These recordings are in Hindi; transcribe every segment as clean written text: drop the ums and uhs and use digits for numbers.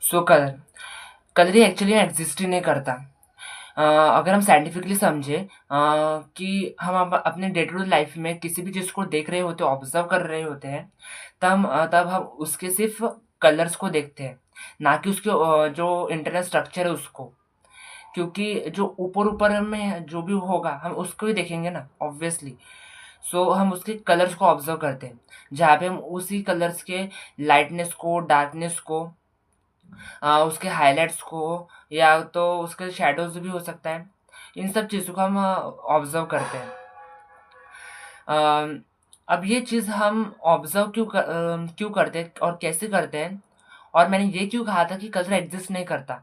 सो कलर कलर ही एक्चुअली में एग्जिस्ट ही नहीं करता। अगर हम साइंटिफिकली समझे कि हम अपने डे टू डे लाइफ में किसी भी चीज़ को देख रहे होते हैं, ऑब्जर्व कर रहे होते हैं, तब हम उसके सिर्फ कलर्स को देखते हैं, ना कि उसके जो इंटरनल स्ट्रक्चर है उसको। क्योंकि जो ऊपर ऊपर में जो भी होगा हम उसको ही देखेंगे ना, ऑब्वियसली। सो हम उसके कलर्स को ऑब्जर्व करते हैं, जहाँ पे हम उसी कलर्स के लाइटनेस को, डार्कनेस को, उसके हाइलाइट्स को, या तो उसके शैडोज भी हो सकता है, इन सब चीज़ों को हम ऑब्जर्व करते हैं। अब ये चीज़ हम ऑब्जर्व क्यों करते हैं और कैसे करते हैं, और मैंने ये क्यों कहा था कि कलर एग्जिस्ट नहीं करता,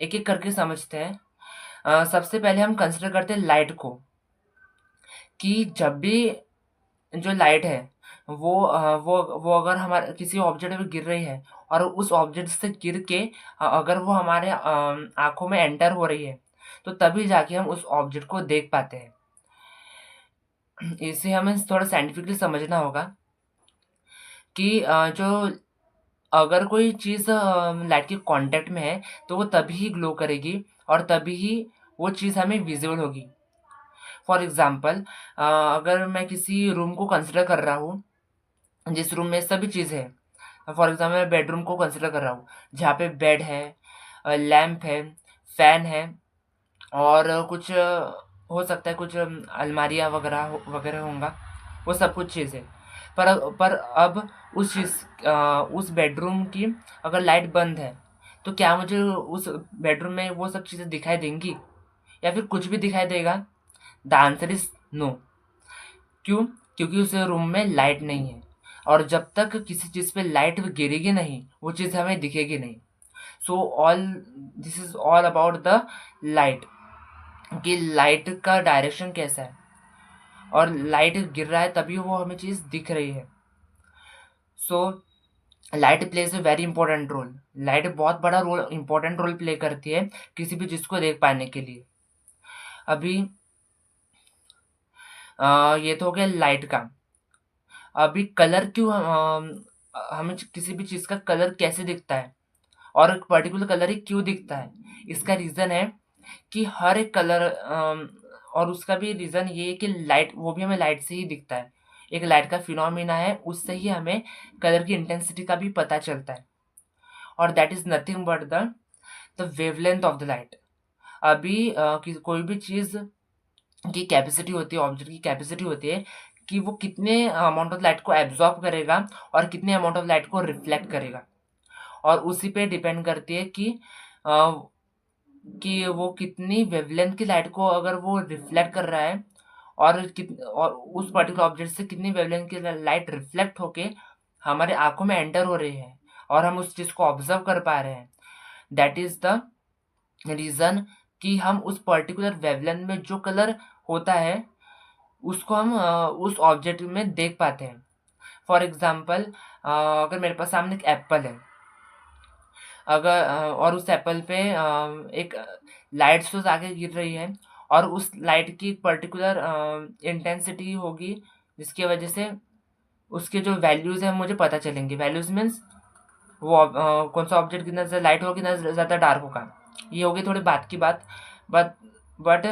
एक एक करके समझते हैं। सबसे पहले हम कंसिडर करते हैं लाइट को, कि जब भी जो लाइट है वो अगर हमारे किसी ऑब्जेक्ट पे गिर रही है, और उस ऑब्जेक्ट से गिर के अगर वो हमारे आंखों में एंटर हो रही है, तो तभी जाके हम उस ऑब्जेक्ट को देख पाते हैं। इसे हमें थोड़ा साइंटिफिकली समझना होगा कि जो अगर कोई चीज़ लाइट के कांटेक्ट में है, तो वो तभी ही ग्लो करेगी और तभी ही वो चीज़ हमें विजिबल होगी। फॉर एग्जाम्पल, अगर मैं किसी रूम को कंसिडर कर रहा हूँ, जिस रूम में सभी चीज़ है, फॉर एग्जाम्पल मैं बेडरूम को कंसिडर कर रहा हूँ, जहाँ पे बेड है, लैंप है, फैन है, और कुछ हो सकता है, कुछ अलमारियाँ वगैरह वगैरह होंगे, वो सब कुछ चीज़ है। पर अब उस बेडरूम की अगर लाइट बंद है, तो क्या मुझे उस बेडरूम में वो सब चीज़ें दिखाई देंगी, या फिर कुछ भी दिखाई देगा? The answer is no. क्यों? क्योंकि उस रूम में लाइट नहीं है, और जब तक किसी चीज़ पे लाइट गिरेगी नहीं, वो चीज़ हमें दिखेगी नहीं। So all this is all about the light, कि लाइट का डायरेक्शन कैसा है, और लाइट गिर रहा है तभी वो हमें चीज़ दिख रही है। So light plays a very important role. Light बहुत बड़ा रोल, इंपॉर्टेंट रोल प्ले करती है किसी भी चीज़ को देख पाने के लिए। अभी ये तो हो गया लाइट का। अभी कलर क्यों, हमें किसी भी चीज़ का कलर कैसे दिखता है, और एक पर्टिकुलर कलर ही क्यों दिखता है, इसका रीज़न है कि हर एक कलर, और उसका भी रीज़न ये है कि लाइट, वो भी हमें लाइट से ही दिखता है। एक लाइट का फिनोमिना है, उससे ही हमें कलर की इंटेंसिटी का भी पता चलता है, और that is nothing but the wavelength of the light. अभी कोई भी चीज़ की कैपेसिटी होती है, ऑब्जेक्ट की कैपेसिटी होती है कि वो कितने अमाउंट ऑफ लाइट को एब्जॉर्ब करेगा और कितने अमाउंट ऑफ लाइट को रिफ्लेक्ट करेगा, और उसी पे डिपेंड करती है अ, कि वो कितनी वेवलेंथ की लाइट को अगर वो रिफ्लेक्ट कर रहा है, और उस पर्टिकुलर ऑब्जेक्ट से कितनी वेवलेंथ की लाइट रिफ्लेक्ट होके हमारे आंखों में एंटर हो रही है, और हम उस चीज़ को ऑब्जर्व कर पा रहे हैं। दैट इज़ द रीज़न कि हम उस पर्टिकुलर वेवलेंथ में जो कलर होता है, उसको हम उस ऑब्जेक्ट में देख पाते हैं। फॉर एग्ज़ाम्पल, अगर मेरे पास सामने एक एप्पल है, और उस एप्पल पे एक लाइट सोर्स आके गिर रही है, और उस लाइट की पर्टिकुलर इंटेंसिटी होगी, जिसकी वजह से उसके जो वैल्यूज़ हैं मुझे पता चलेंगे। वैल्यूज़ मीन्स वो कौन सा ऑब्जेक्ट कितना ज़्यादा लाइट होगा, कितना ज़्यादा डार्क होगा। ये होगी थोड़ी बात की बात। बट बट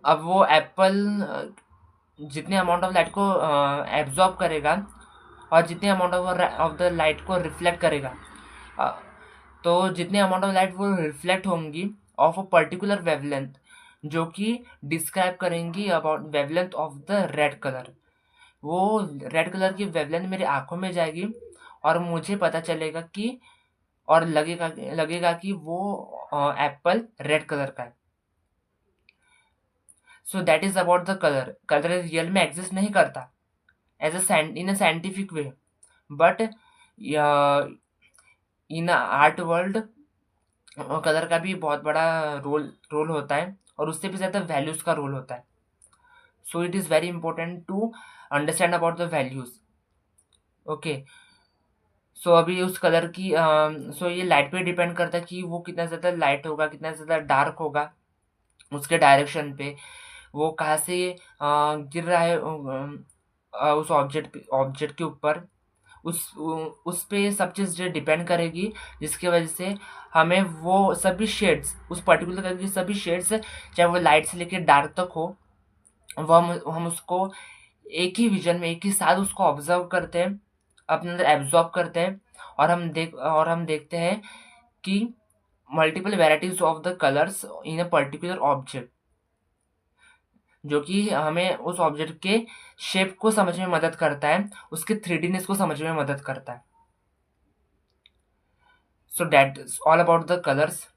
अब वो एप्पल जितने अमाउंट ऑफ लाइट को एब्जॉर्ब करेगा, और जितने अमाउंट ऑफ द लाइट को रिफ्लेक्ट करेगा, अ, तो जितने अमाउंट ऑफ लाइट वो रिफ्लेक्ट होंगी ऑफ अ पर्टिकुलर वेवलेंथ, जो कि डिस्क्राइब करेंगी about wavelength of the red colour. वो रेड कलर की वेवलेंथ मेरी आंखों में जाएगी, और मुझे पता चलेगा कि, और लगेगा कि वो एप्पल रेड कलर का है। So that is about the colour. Colour real में एग्जिस्ट नहीं करता in a scientific way, but in art world colour का भी बहुत बड़ा रोल रोल होता है, और उससे भी ज़्यादा वैल्यूज़ का रोल होता है। So it is very important to understand about the values. Okay. So अभी उस कलर की, सो ये लाइट पे डिपेंड करता है कि वो कितना ज़्यादा लाइट होगा, कितना ज़्यादा डार्क होगा, उसके डायरेक्शन पे, वो कहाँ से गिर रहा है उस ऑब्जेक्ट के ऊपर, उस पे सब चीज़ डिपेंड करेगी, जिसकी वजह से हमें वो सभी शेड्स, उस पर्टिकुलर कलर की सभी शेड्स, चाहे वो लाइट से लेके डार्क तक हो, वो हम उसको एक ही विज़न में, एक ही साथ उसको ऑब्ज़र्व करते हैं, अपने अंदर एब्ज़ॉर्ब करते हैं, और हम देखते हैं कि multiple varieties of the colours in a particular object, जो कि हमें उस ऑब्जेक्ट के शेप को समझने में मदद करता है, उसके 3Dनेस को समझने में मदद करता है। So that is all about the colours.